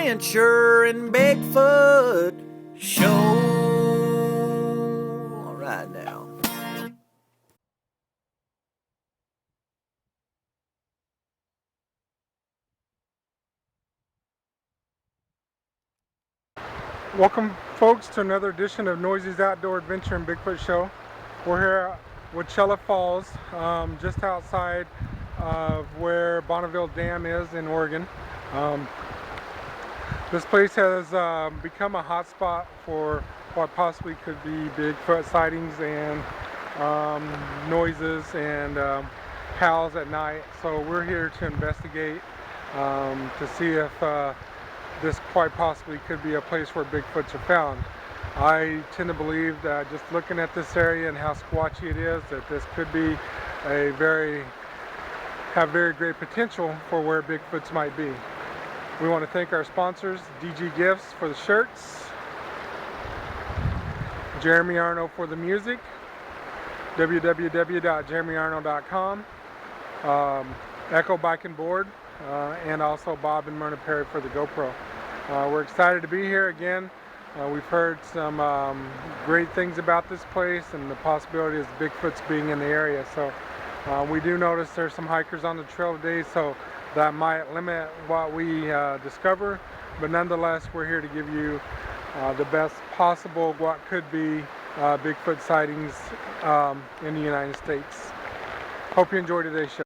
Adventure and Bigfoot Show. All right now. Welcome, folks, to another edition of Noisy's Outdoor Adventure and Bigfoot Show. We're here at Wahclella Falls, just outside of where Bonneville Dam is in Oregon. This place has become a hotspot for what possibly could be Bigfoot sightings and noises and howls at night. So we're here to investigate to see if this quite possibly could be a place where Bigfoots are found. I tend to believe that just looking at this area and how squatchy it is, that this could be have very great potential for where Bigfoots might be. We want to thank our sponsors, DG Gifts for the shirts, Jeremy Arno for the music, www.jeremyarno.com, Echo Bike and Board, and also Bob and Myrna Perry for the GoPro. We're excited to be here again. We've heard some great things about this place and the possibility of Bigfoots being in the area. So we do notice there's some hikers on the trail today, so that might limit what we discover. But nonetheless, we're here to give you the best possible what could be Bigfoot sightings in the United States. Hope you enjoy today's show.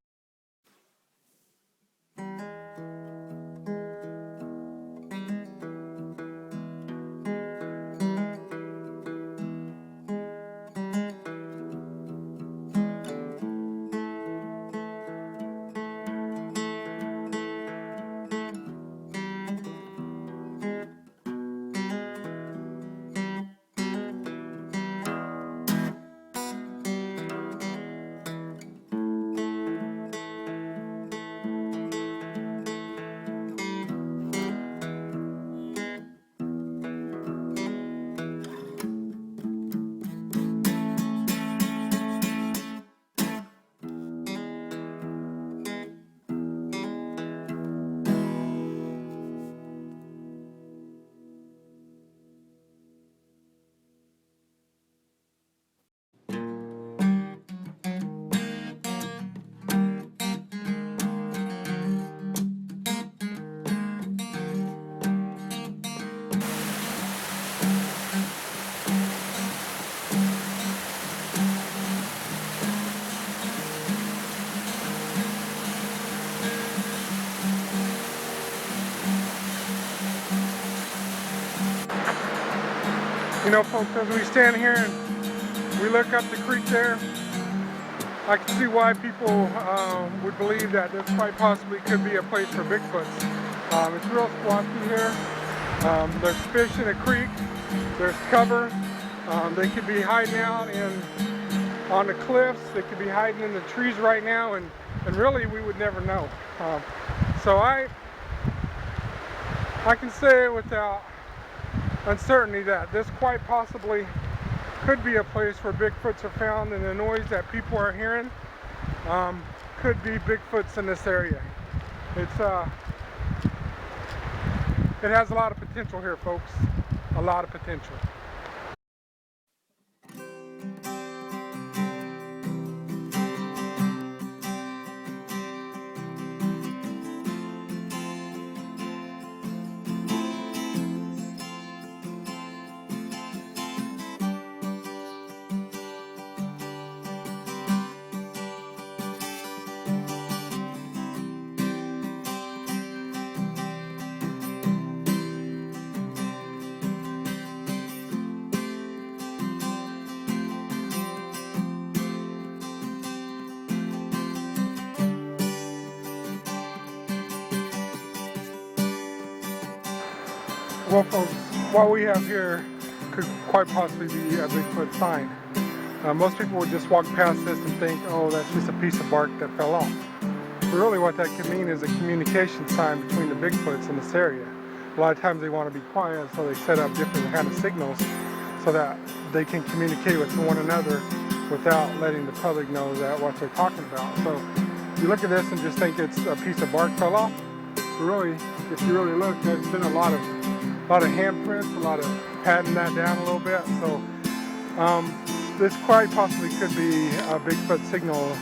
You know, folks, as we stand here and we look up the creek there, I can see why people would believe that this quite possibly could be a place for Bigfoots. It's real squatchy here. There's fish in the creek. There's cover. They could be hiding out on the cliffs. They could be hiding in the trees right now, and really we would never know. So I can say without uncertainty that this quite possibly could be a place where Bigfoots are found, and the noise that people are hearing could be Bigfoots in this area. It has a lot of potential here, folks. A lot of potential. Well, folks, what we have here could quite possibly be a Bigfoot sign. Most people would just walk past this and think, oh, that's just a piece of bark that fell off. But really what that could mean is a communication sign between the Bigfoots in this area. A lot of times they want to be quiet, so they set up different kind of signals so that they can communicate with one another without letting the public know that what they're talking about. So you look at this and just think it's a piece of bark fell off. really, if you really look, there's been a lot of handprints, a lot of patting that down a little bit. So this quite possibly could be a Bigfoot signal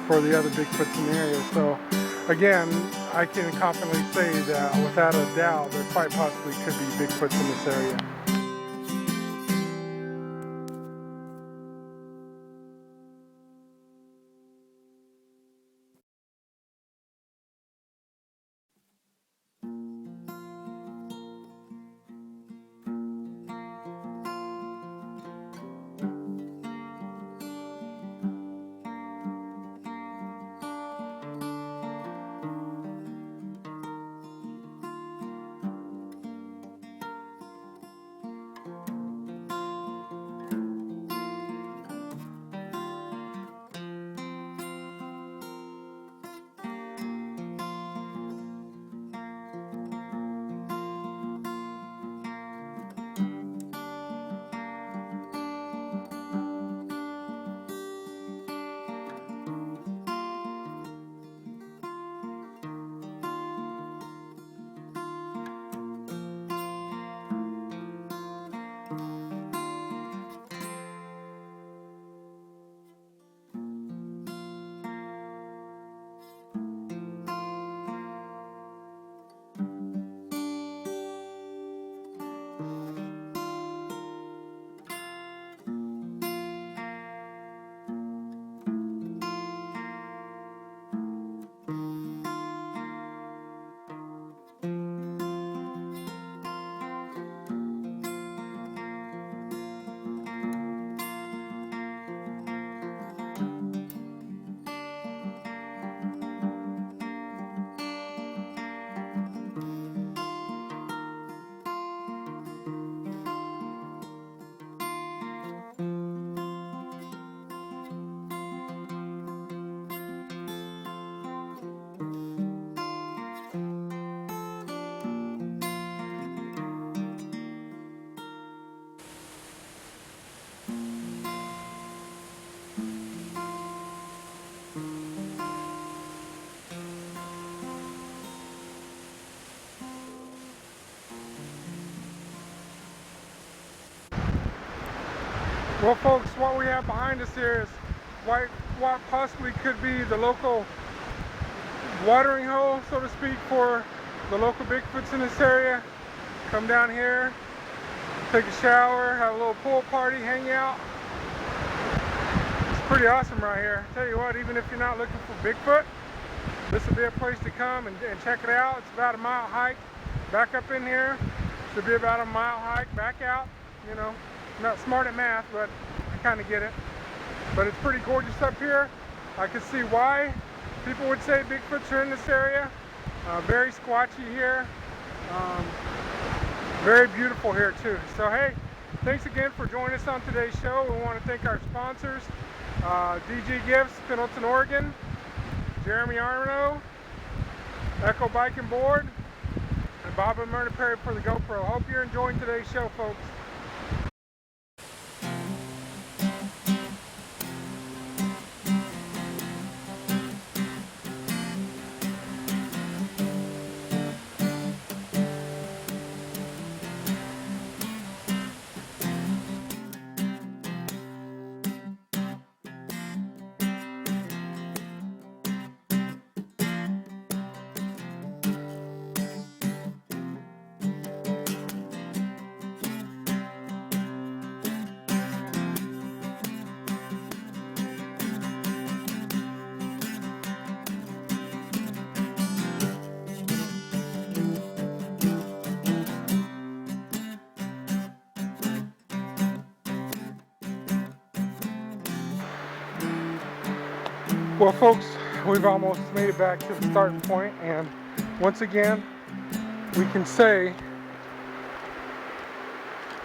for the other Bigfoots in the area. So again, I can confidently say that without a doubt, there quite possibly could be Bigfoots in this area. Well folks, what we have behind us here is what possibly could be the local watering hole, so to speak, for the local Bigfoots in this area. Come down here, take a shower, have a little pool party, hang out. It's pretty awesome right here. Tell you what, even if you're not looking for Bigfoot, this would be a place to come and check it out. It's about a mile hike back up in here. Should be about a mile hike back out. You know, I'm not smart at math, but I kind of get it. But it's pretty gorgeous up here. I can see why people would say Bigfoots are in this area. Very squatchy here. Very beautiful here too. So hey, thanks again for joining us on today's show. We want to thank our sponsors, DG Gifts, Pendleton, Oregon, Jeremy Arno, Echo Bike and Board, and Bob and Myrna Perry for the GoPro. Hope you're enjoying today's show, folks. Well folks, we've almost made it back to the starting point, and once again we can say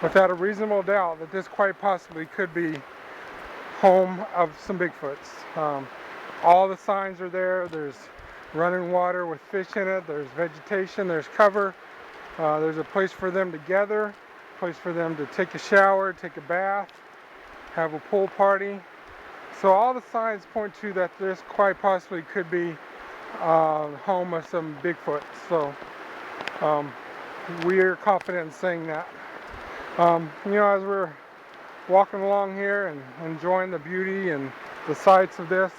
without a reasonable doubt that this quite possibly could be home of some Bigfoots. All the signs are there. There's running water with fish in it, there's vegetation, there's cover, there's a place for them to gather, a place for them to take a shower, take a bath, have a pool party. So all the signs point to that this quite possibly could be home of some Bigfoot. So we are confident in saying that. You know, as we're walking along here and enjoying the beauty and the sights of this,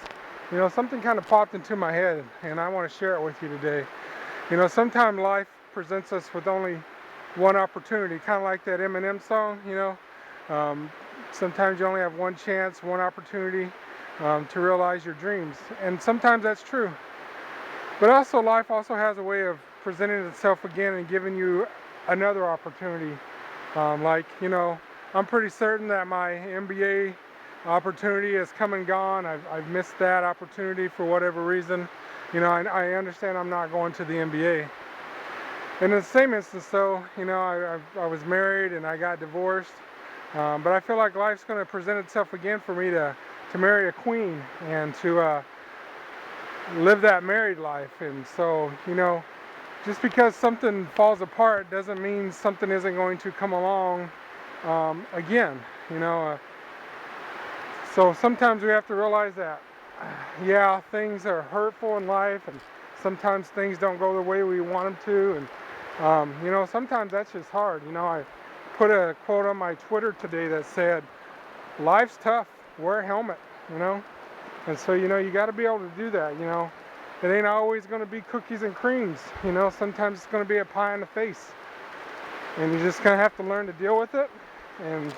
you know, something kind of popped into my head, and I want to share it with you today. You know, sometimes life presents us with only one opportunity, kind of like that Eminem song, you know. Sometimes you only have one chance, one opportunity to realize your dreams, and sometimes that's true. But also, life also has a way of presenting itself again and giving you another opportunity. Like, you know, I'm pretty certain that my MBA opportunity has come and gone. I've missed that opportunity for whatever reason. You know, I understand I'm not going to the MBA. And in the same instance, though, you know, I was married and I got divorced. But I feel like life's going to present itself again for me to marry a queen and to live that married life. And so, you know, just because something falls apart doesn't mean something isn't going to come along again, you know. So sometimes we have to realize that, yeah, things are hurtful in life, and sometimes things don't go the way we want them to, and you know, sometimes that's just hard. You know, I put a quote on my Twitter today that said, "Life's tough. Wear a helmet." You know, and so, you know, you got to be able to do that. You know, it ain't always going to be cookies and creams. You know, sometimes it's going to be a pie in the face, and you're just going to have to learn to deal with it and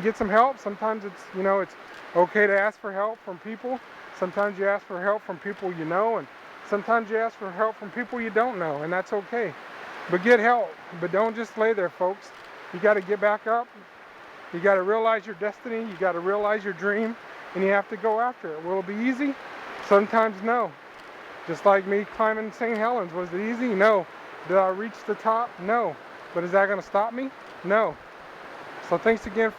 get some help. Sometimes it's, you know, it's okay to ask for help from people. Sometimes you ask for help from people you know, and sometimes you ask for help from people you don't know, and that's okay. But get help. But don't just lay there, folks. You got to get back up. You got to realize your destiny. You got to realize your dream, and you have to go after it. Will it be easy? Sometimes no. Just like me climbing St. Helens. Was it easy? No. Did I reach the top? No. But is that going to stop me? No. So thanks again.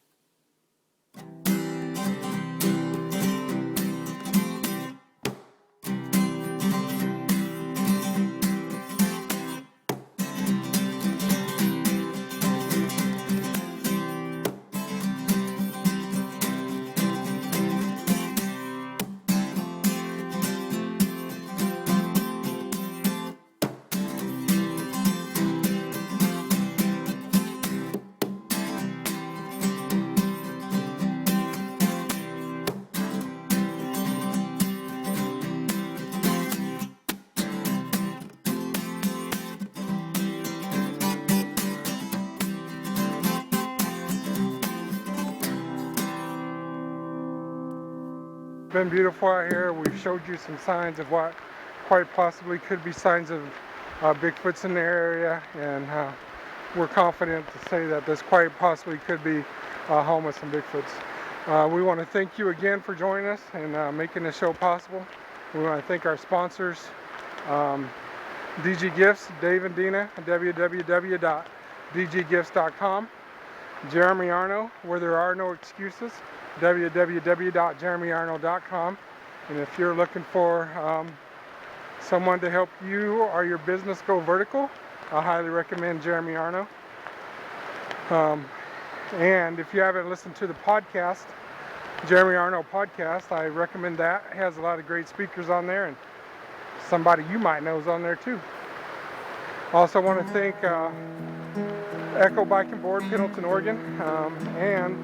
It's been beautiful out here. We've showed you some signs of what quite possibly could be signs of Bigfoots in the area, and we're confident to say that this quite possibly could be home with some Bigfoots. We want to thank you again for joining us and making this show possible. We want to thank our sponsors, DG Gifts, Dave and Dina, www.dggifts.com. Jeremy Arno, where there are no excuses, www.jeremyarno.com. And if you're looking for someone to help you or your business go vertical, I highly recommend Jeremy Arno. And if you haven't listened to the podcast, Jeremy Arno podcast, I recommend that. It has a lot of great speakers on there, and somebody you might know is on there too. Also want to thank Echo Bike and Board, Pendleton, Oregon, and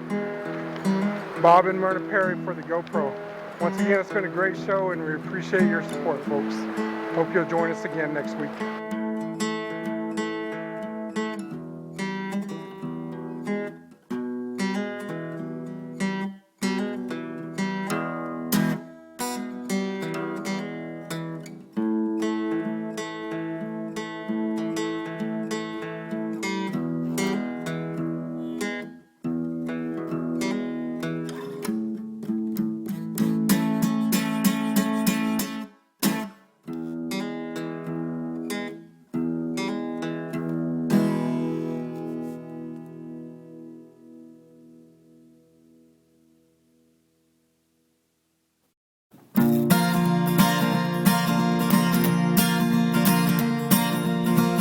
Bob and Myrna Perry for the GoPro. Once again, it's been a great show, and we appreciate your support, folks. Hope you'll join us again next week.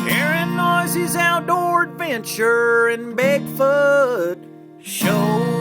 Sharing Noisy's outdoor adventure and Bigfoot show.